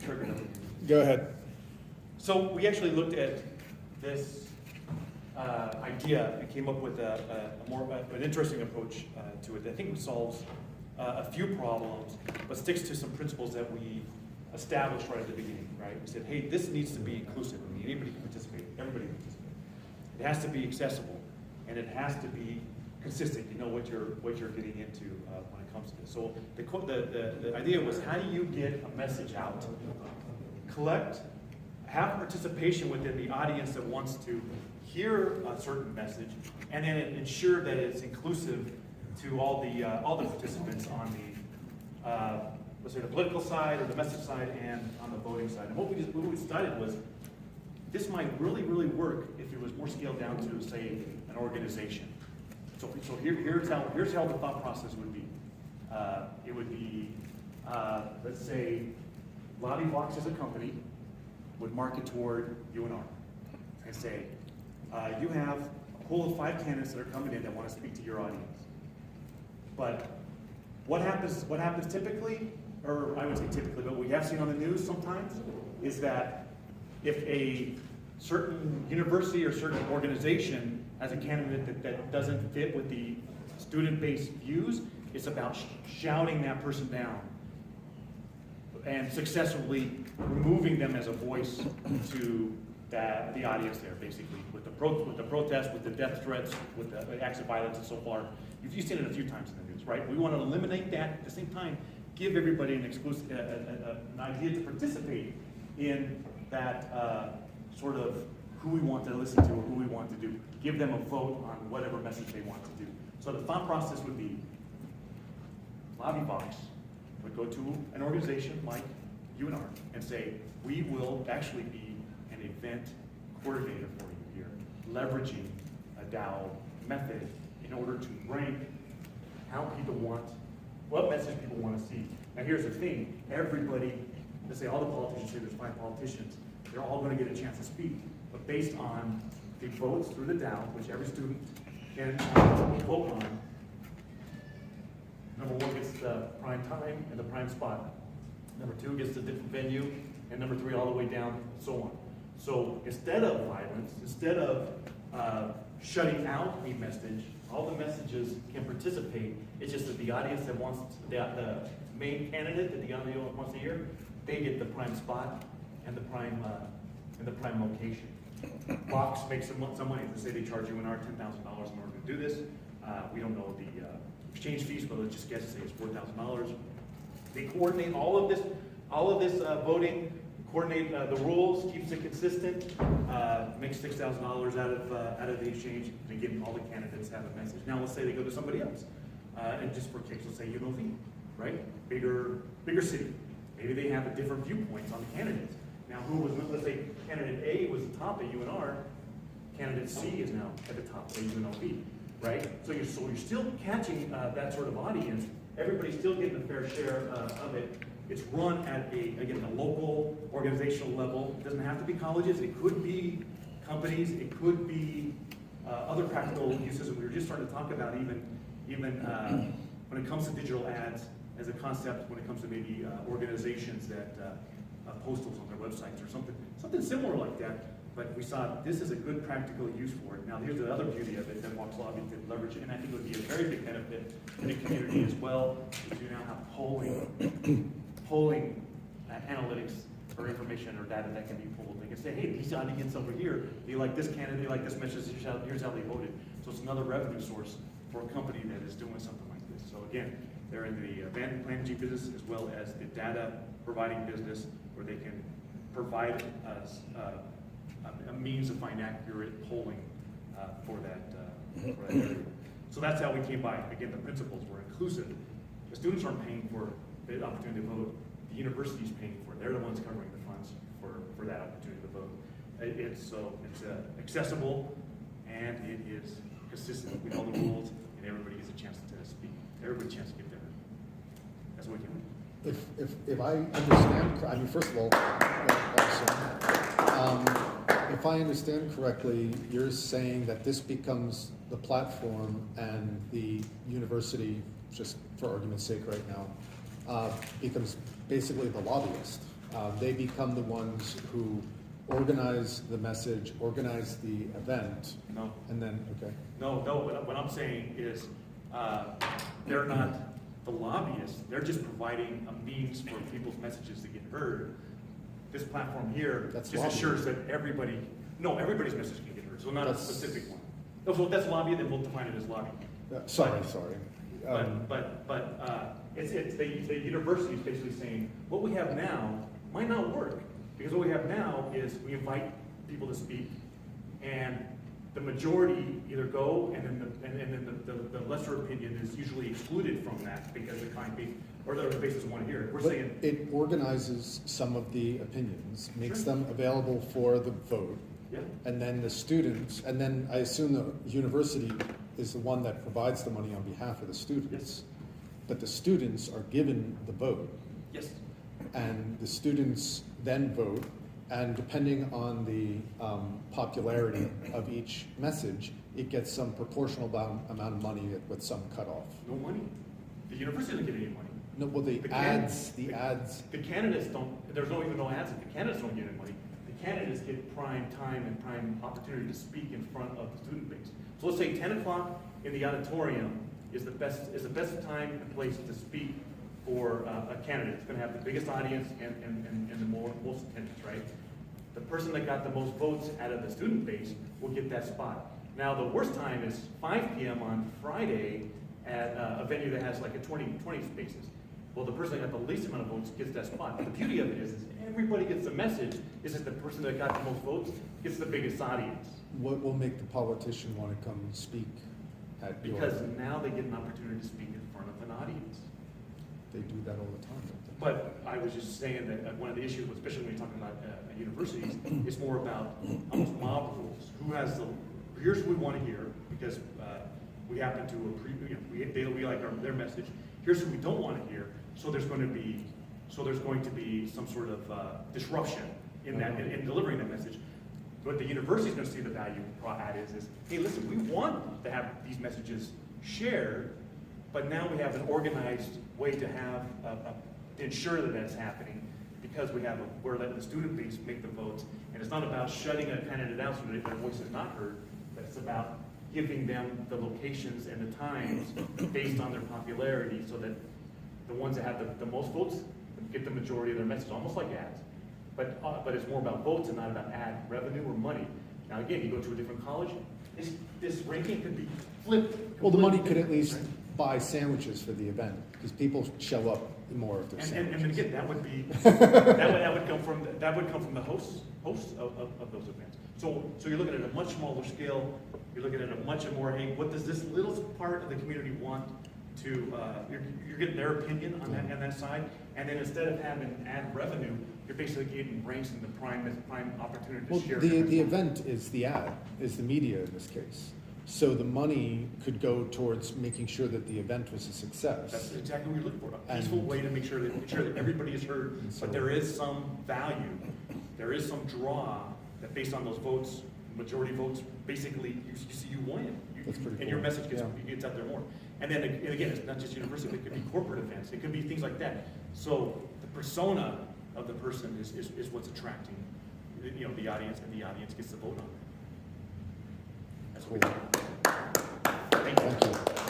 triggered everything. Go ahead. So we actually looked at this idea and came up with an interesting approach to it. I think it solves a few problems, but sticks to some principles that we established right at the beginning, right? We said, hey, this needs to be inclusive. I mean, anybody can participate, everybody can participate. It has to be accessible, and it has to be consistent. You know what you're getting into when it comes to this. So the idea was, how do you get a message out? Have participation within the audience that wants to hear a certain message, and then ensure that it's inclusive to all the participants on the let's say the political side or the message side and on the voting side. And what we decided was, this might really work if it was more scaled down to, say, an organization. So here's how the thought process would be. It would be, let's say, LobbyVox as a company would market toward UNR and say, you have a pool of 5 candidates that are coming in that want to speak to your audience. But what happens typically, or I would say typically, but we have seen on the news sometimes, is that if a certain university or certain organization has a candidate that doesn't fit with the student-based views, it's about shouting that person down and successfully removing them as a voice to the audience there, basically, with the protests, with the death threats, with the acts of violence and so far. You've seen it a few times in the news, right? We want to eliminate that, at the same time, give everybody an idea to participate in that sort of who we want to listen to or who we want to do. Give them a vote on whatever message they want to do. So the thought process would be, LobbyVox would go to an organization like UNR and say, we will actually be an event coordinator for you here, leveraging a DAO method in order to rank how people want, what message people want to see. Now here's the thing, everybody, let's say all the politicians, say there's 5 politicians, they're all going to get a chance to speak, but based on the votes through the DAO, which every student can vote on, number 1 gets the prime time and the prime spot. Number 2 gets the different venue, and number 3 all the way down, and so on. So instead of violence, instead of shutting out a message, all the messages can participate. It's just that the audience that wants the main candidate that the audience wants to hear, they get the prime spot and the prime location. Vox makes some money. Let's say they charge UNR $10,000 in order to do this. We don't know the exchange fees, but let's just guess and say it's $4,000. They coordinate all of this voting, coordinate the rules, keeps it consistent, makes $6,000 out of the exchange, and again, all the candidates have a message. Now let's say they go to somebody else, and just for kicks, let's say UNLV, right? Bigger city. Maybe they have a different viewpoints on the candidates. Now let's say candidate A was the top at UNR, candidate C is now at the top at UNLV, right? So you're still catching that sort of audience. Everybody's still getting a fair share of it. It's run at a local organizational level. It doesn't have to be colleges. It could be companies. It could be other practical uses. We were just starting to talk about even when it comes to digital ads as a concept. When it comes to maybe organizations that postals on their websites or something similar like that. But we saw this is a good practical use for it. Now here's the other beauty of it that Vox Lobby could leverage, and I think it would be a very big benefit in the community as well, is you now have polling analytics or information or data that can be pulled. They can say, hey, these audience over here, they like this candidate, they like this message, here's how they voted. So it's another revenue source for a company that is doing something like this. So again, they're in the event planning business as well as the data providing business, where they can provide us a means of finding accurate polling for that area. So that's how we came by. Again, the principles were inclusive. The students aren't paying for the opportunity to vote. The university's paying for it. They're the ones covering the funds for that opportunity to vote. It's accessible, and it is consistent with all the rules, and everybody gets a chance to speak. Everybody gets a chance to get there. That's what we can. If I understand, I mean, first of all, awesome. If I understand correctly, you're saying that this becomes the platform, and the university, just for argument's sake right now, becomes basically the lobbyist. they become the ones who organize the message, organize the event, No, and then, okay. no, what I'm saying is, they're not the lobbyists, they're just providing a means for people's messages to get heard. This platform here That's just lobbying. assures that everybody's message can get heard, so not a That's- specific one. No, so if that's lobby, then we'll define it as lobby. Sorry. It's the university is basically saying, what we have now might not work, because what we have now is we invite people to speak, and the majority either go, and then the lesser opinion is usually excluded from that because the client base, or the base doesn't want to hear it. We're But saying, it organizes some of the opinions, makes Sure. them available for the vote, yeah, and then the students, and then I assume the university is the one that provides the money on behalf of the students. Yes. But the students are given the vote, yes, and the students then vote, and depending on the popularity of each message, it gets some proportional amount of money with some cutoff. no money. The university doesn't get any money. No, well, the The ads, candidates- The candidates don't, there's no even no ads, the candidates don't get any money. The candidates get prime time and prime opportunity to speak in front of the student base. So let's say 10 o'clock in the auditorium is the best time and place to speak for a candidate. It's gonna have the biggest audience and the most attendance, right? The person that got the most votes out of the student base will get that spot. Now, the worst time is 5 p.m. on Friday at a venue that has like a 20 spaces. Well, the person that got the least amount of votes gets that spot. But the beauty of it is everybody gets the message, is that the person that got the most votes gets the biggest audience. What will make the politician want to come speak at your? Because now they get an opportunity to speak in front of an audience. They do that all the time, don't they? But I was just saying that one of the issues, especially when you're talking about universities, is more about almost mob rules. Who has the, here's what we want to hear, because we happen to agree, we like their message. Here's what we don't want to hear, so there's going to be some sort of disruption in that, in delivering that message. What the university is going to see the value add is, hey, listen, we want to have these messages shared, but now we have an organized way to have, to ensure that that's happening, because we're letting the student base make the votes, and it's not about shutting a candidate out so that their voice is not heard, but it's about giving them the locations and the times based on their popularity, so that the ones that have the most votes get the majority of their message, almost like ads. But it's more about votes and not about ad revenue or money. Now again, you go to a different college, this ranking could be flipped. Well, the money could completely at least different, buy sandwiches for the event, because people show up more if there's right? And sandwiches. again, that would be that would come from the hosts of those events. So you're looking at a much smaller scale. You're looking at a much more, hey, what does this little part of the community want to? You're getting their opinion on that side, and then instead of having ad revenue, you're basically getting brains in the prime opportunity to Well, share. the event is the ad, is the media in this case. So the money could go towards making sure that the event was a success. That's exactly what you're looking for, a And- peaceful way to make sure that everybody is heard, And so- but there is some value, there is some draw that based on those votes, majority votes, basically you win. That's pretty And your cool. message gets out there more. And then, and again, it's not just university, it could be corporate events, it could be things like that. So the persona of the person is what's attracting, the audience, and the audience gets to vote on it. That's what we Cool. do. Thank you. Thank you.